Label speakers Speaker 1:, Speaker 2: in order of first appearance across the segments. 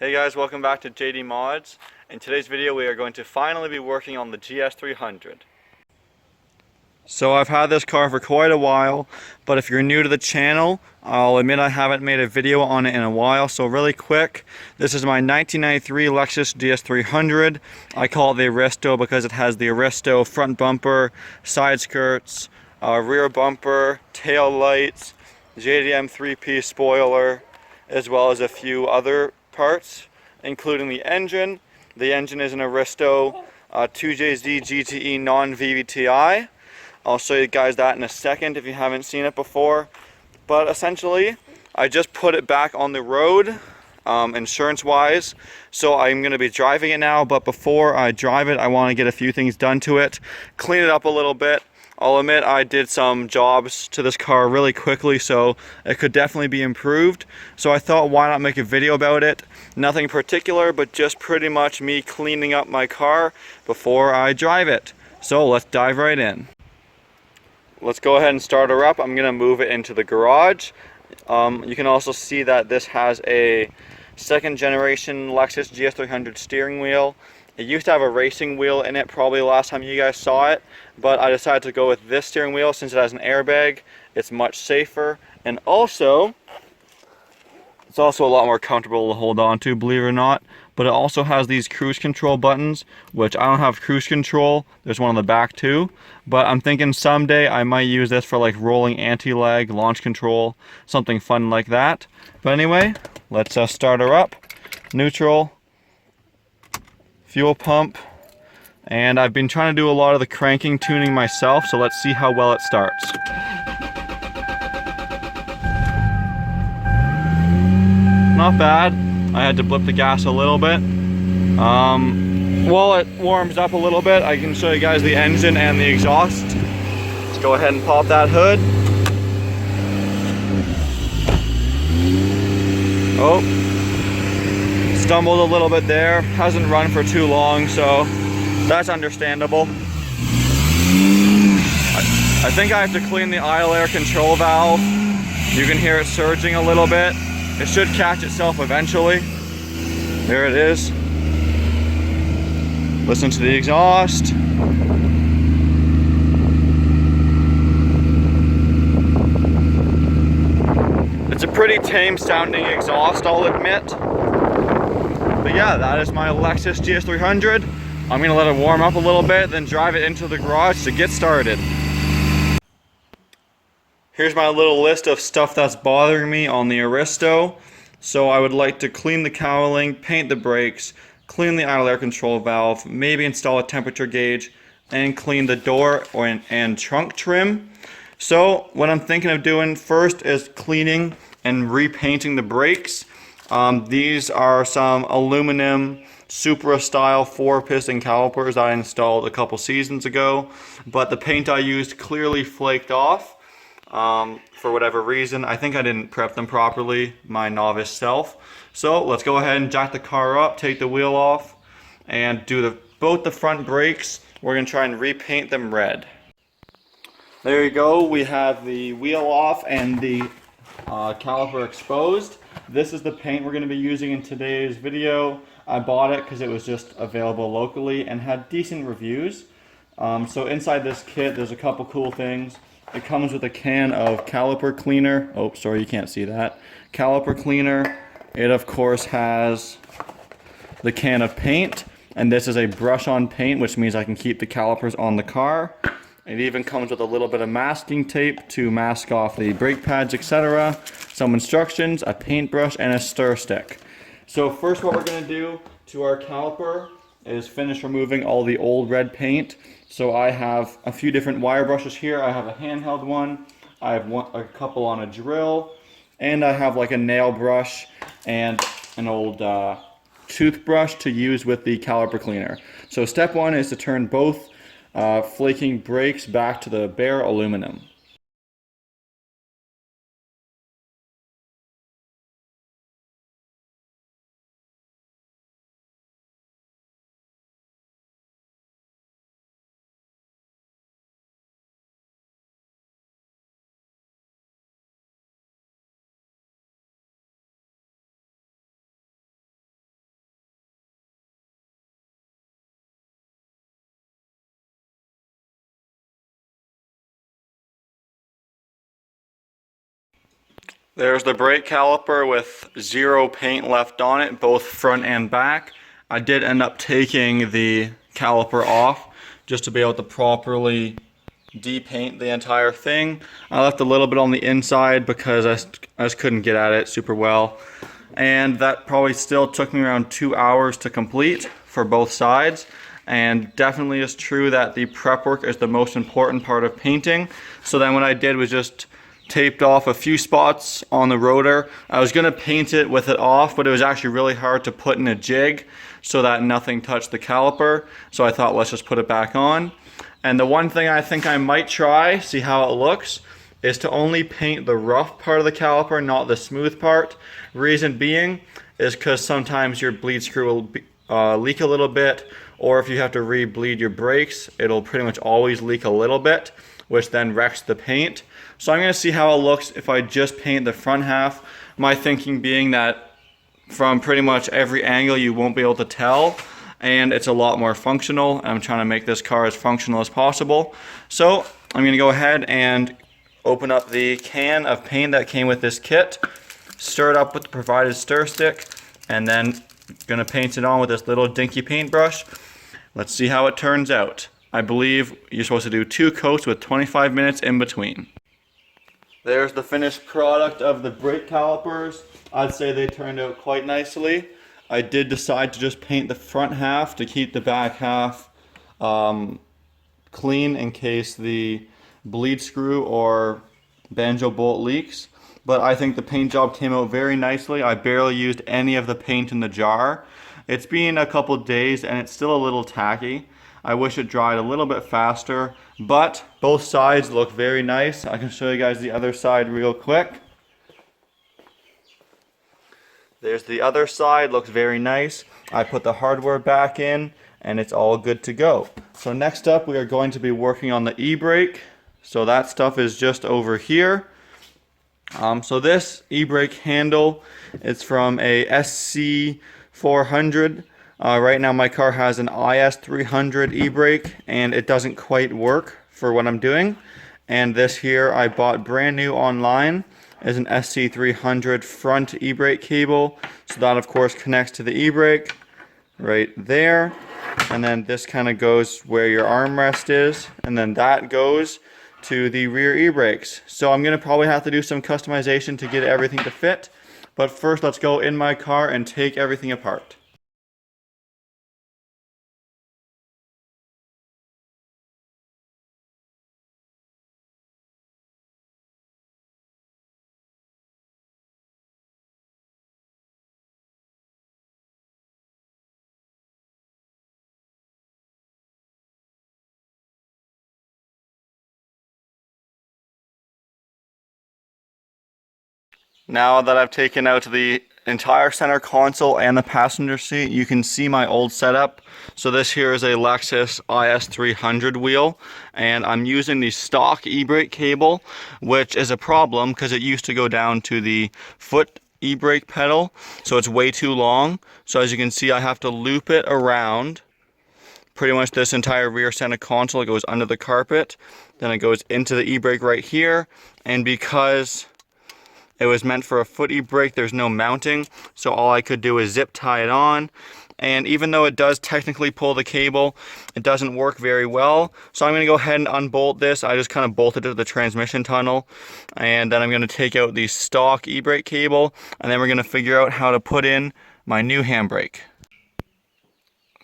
Speaker 1: Hey guys, welcome back to JD Mods. In today's video we are going to finally be working on the GS300. So I've had this car for quite a while, but if you're new to the channel, I'll admit I haven't made a video on it in a while, so really quick, this is my 1993 Lexus GS300. I call it the Aristo because it has the Aristo front bumper, side skirts, rear bumper, tail lights, JDM 3-piece spoiler, as well as a few other parts, including the engine. The engine is an Aristo 2JZ GTE non-VVTi. I'll show you guys that in a second if you haven't seen it before. But essentially, I just put it back on the road, insurance-wise. So I'm going to be driving it now, but before I drive it, I want to get a few things done to it. Clean it up a little bit. I'll admit I did some jobs to this car really quickly, so it could definitely be improved. So I thought, why not make a video about it? Nothing particular, but just pretty much me cleaning up my car before I drive it. So let's dive right in. Let's go ahead and start her up. I'm going to move it into the garage. You can also see that this has a second generation Lexus GS300 steering wheel. It used to have a racing wheel in it probably last time you guys saw it, but I decided to go with this steering wheel since it has an airbag. It's much safer, and also it's also a lot more comfortable to hold on to, believe it or not. But it also has these cruise control buttons, which I don't have cruise control. There's one on the back too, but I'm thinking someday I might use this for like rolling anti-lag, launch control, something fun like that. But anyway, let's start her up. Neutral, fuel pump, and I've been trying to do a lot of the cranking tuning myself, so let's see how well it starts. Not bad. I had to blip the gas a little bit. While it warms up a little bit, I can show you guys the engine and the exhaust. Let's go ahead and pop that hood. Oh, stumbled a little bit there. Hasn't run for too long, so that's understandable. I think I have to clean the idle air control valve. You can hear it surging a little bit. It should catch itself eventually. There it is. Listen to the exhaust. It's a pretty tame sounding exhaust, I'll admit. But yeah, that is my Lexus GS300. I'm gonna let it warm up a little bit, then drive it into the garage to get started. Here's my little list of stuff that's bothering me on the Aristo. So I would like to clean the cowling, paint the brakes, clean the idle air control valve, maybe install a temperature gauge, and clean the door and trunk trim. So what I'm thinking of doing first is cleaning and repainting the brakes. These are some aluminum Supra style 4-piston calipers I installed a couple seasons ago, but the paint I used clearly flaked off. For whatever reason. I think I didn't prep them properly, my novice self. So let's go ahead and jack the car up, take the wheel off, and do both the front brakes. We're going to try and repaint them red. There you go, we have the wheel off and the caliper exposed. This is the paint we're going to be using in today's video. I bought it because it was just available locally and had decent reviews. So inside this kit there's a couple cool things. It comes with a can of caliper cleaner. Oh, sorry, you can't see that. Caliper cleaner. It, of course, has the can of paint. And this is a brush-on paint, which means I can keep the calipers on the car. It even comes with a little bit of masking tape to mask off the brake pads, etc. Some instructions, a paintbrush, and a stir stick. So first what we're going to do to our caliper is finish removing all the old red paint. So I have a few different wire brushes here. I have a handheld one, I have a couple on a drill, and I have like a nail brush and an old toothbrush to use with the caliper cleaner. So step one is to turn both flaking brakes back to the bare aluminum. There's the brake caliper with zero paint left on it, both front and back. I did end up taking the caliper off just to be able to properly depaint the entire thing. I left a little bit on the inside because I just couldn't get at it super well. And that probably still took me around 2 hours to complete for both sides. And definitely is true that the prep work is the most important part of painting. So then what I did was just taped off a few spots on the rotor. I was going to paint it with it off, but it was actually really hard to put in a jig so that nothing touched the caliper. So I thought, let's just put it back on. And the one thing I think I might try, see how it looks, is to only paint the rough part of the caliper, not the smooth part. Reason being is because sometimes your bleed screw will leak a little bit, or if you have to re-bleed your brakes, it'll pretty much always leak a little bit, which then wrecks the paint. So I'm going to see how it looks if I just paint the front half. My thinking being that from pretty much every angle you won't be able to tell, and it's a lot more functional. I'm trying to make this car as functional as possible. So I'm going to go ahead and open up the can of paint that came with this kit, stir it up with the provided stir stick, and then going to paint it on with this little dinky paintbrush. Let's see how it turns out. I believe you're supposed to do 2 coats with 25 minutes in between. There's the finished product of the brake calipers. I'd say they turned out quite nicely. I did decide to just paint the front half to keep the back half clean in case the bleed screw or banjo bolt leaks. But I think the paint job came out very nicely. I barely used any of the paint in the jar. It's been a couple days and it's still a little tacky. I wish it dried a little bit faster, but both sides look very nice. I can show you guys the other side real quick. There's the other side, looks very nice. I put the hardware back in and it's all good to go. So next up we are going to be working on the e-brake. So that stuff is just over here. So this e-brake handle is from a SC400. Right now my car has an IS300 e-brake and it doesn't quite work for what I'm doing. And this here I bought brand new online is an SC300 front e-brake cable. So that of course connects to the e-brake right there. And then this kind of goes where your armrest is. And then that goes to the rear e-brakes. So I'm going to probably have to do some customization to get everything to fit. But first let's go in my car and take everything apart. Now that I've taken out the entire center console and the passenger seat, you can see my old setup. So this here is a Lexus IS300 wheel, and I'm using the stock e-brake cable, which is a problem because it used to go down to the foot e-brake pedal, so it's way too long. So as you can see, I have to loop it around pretty much this entire rear center console. It goes under the carpet, then it goes into the e-brake right here, and because it was meant for a foot e-brake, there's no mounting, so all I could do is zip tie it on. And even though it does technically pull the cable, it doesn't work very well. So I'm going to go ahead and unbolt this. I just kind of bolted it to the transmission tunnel. And then I'm going to take out the stock e-brake cable, and then we're going to figure out how to put in my new handbrake.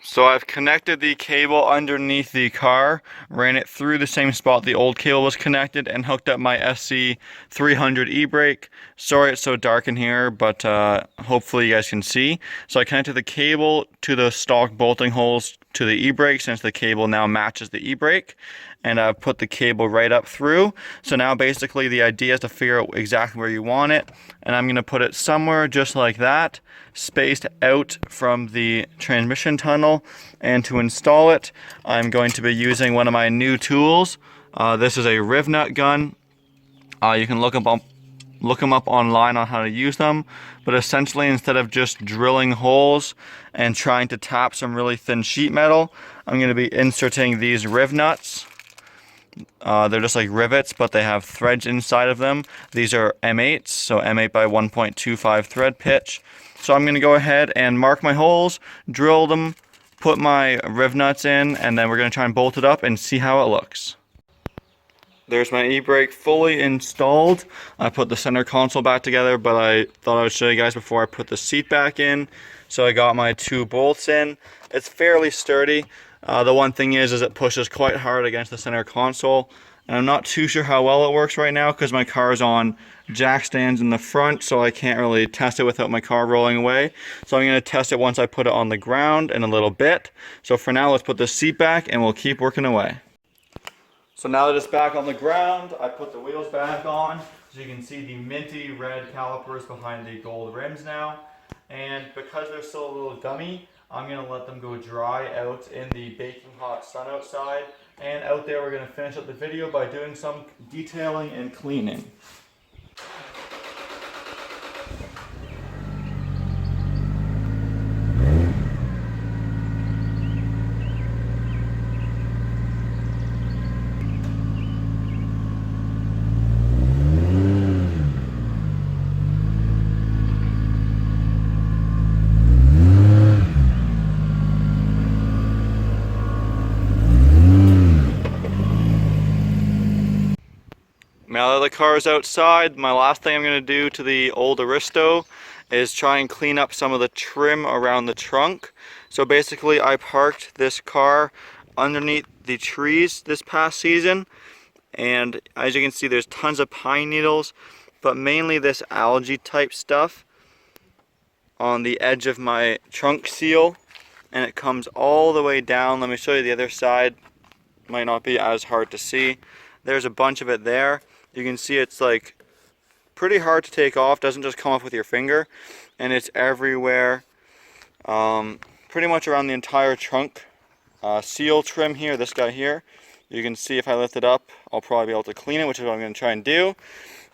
Speaker 1: So I've connected the cable underneath the car, ran it through the same spot the old cable was connected, and hooked up my SC300 e-brake. Sorry it's so dark in here, but hopefully you guys can see. So I connected the cable to the stock bolting holes to the e-brake, since the cable now matches the e-brake. And I've put the cable right up through. So now basically the idea is to figure out exactly where you want it. And I'm going to put it somewhere just like that, spaced out from the transmission tunnel. And to install it, I'm going to be using one of my new tools. This is a riv nut gun. You can look them up online on how to use them. But essentially, instead of just drilling holes and trying to tap some really thin sheet metal, I'm going to be inserting these riv nuts They're just like rivets, but they have threads inside of them. These are M8s, so M8 by 1.25 thread pitch. So I'm going to go ahead and mark my holes, drill them, put my riv nuts in, and then we're going to try and bolt it up and see how it looks. There's my e-brake fully installed. I put the center console back together, but I thought I would show you guys before I put the seat back in. So I got my 2 bolts in. It's fairly sturdy. The one thing is it pushes quite hard against the center console. And I'm not too sure how well it works right now because my car's on jack stands in the front, so I can't really test it without my car rolling away. So I'm going to test it once I put it on the ground in a little bit. So for now, let's put the seat back and we'll keep working away. So now that it's back on the ground, I put the wheels back on. So you can see the minty red calipers behind the gold rims now. And because they're still a little gummy, I'm going to let them go dry out in the baking hot sun outside. And out there we're going to finish up the video by doing some detailing and cleaning. Now that the car is outside, my last thing I'm going to do to the old Aristo is try and clean up some of the trim around the trunk. So basically I parked this car underneath the trees this past season, and as you can see there's tons of pine needles, but mainly this algae type stuff on the edge of my trunk seal, and it comes all the way down. Let me show you the other side. Might not be as hard to see. There's a bunch of it there. You can see it's like pretty hard to take off, doesn't just come off with your finger, and it's everywhere, pretty much around the entire trunk. Seal trim here, this guy here, you can see if I lift it up, I'll probably be able to clean it, which is what I'm going to try and do.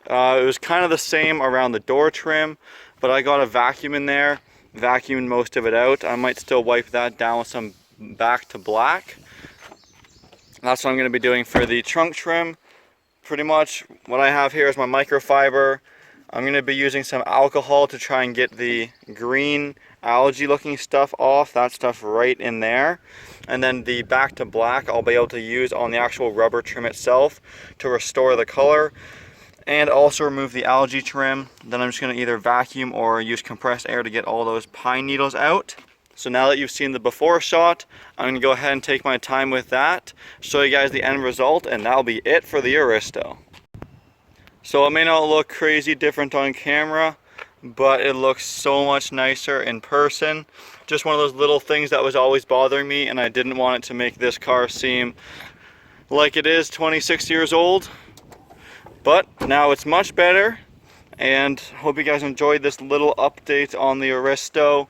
Speaker 1: It was kind of the same around the door trim, but I got a vacuum in there, vacuumed most of it out. I might still wipe that down with some back to black. That's what I'm going to be doing for the trunk trim. Pretty much what I have here is my microfiber. I'm going to be using some alcohol to try and get the green algae looking stuff off, that stuff right in there. And then the back to black I'll be able to use on the actual rubber trim itself to restore the color and also remove the algae trim. Then I'm just going to either vacuum or use compressed air to get all those pine needles out. So now that you've seen the before shot, I'm going to go ahead and take my time with that, show you guys the end result, and that'll be it for the Aristo. So it may not look crazy different on camera, but it looks so much nicer in person. Just one of those little things that was always bothering me, and I didn't want it to make this car seem like it is 26 years old. But now it's much better, and hope you guys enjoyed this little update on the Aristo.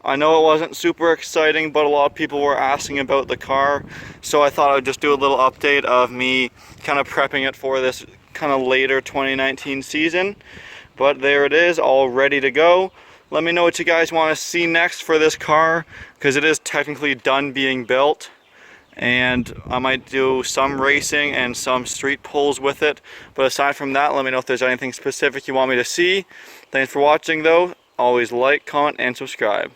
Speaker 1: I know it wasn't super exciting, but a lot of people were asking about the car, so I thought I would just do a little update of me kind of prepping it for this kind of later 2019 season. But there it is, all ready to go. Let me know what you guys want to see next for this car, because it is technically done being built, and I might do some racing and some street pulls with it. But aside from that, let me know if there's anything specific you want me to see. Thanks for watching though. Always like, comment, and subscribe.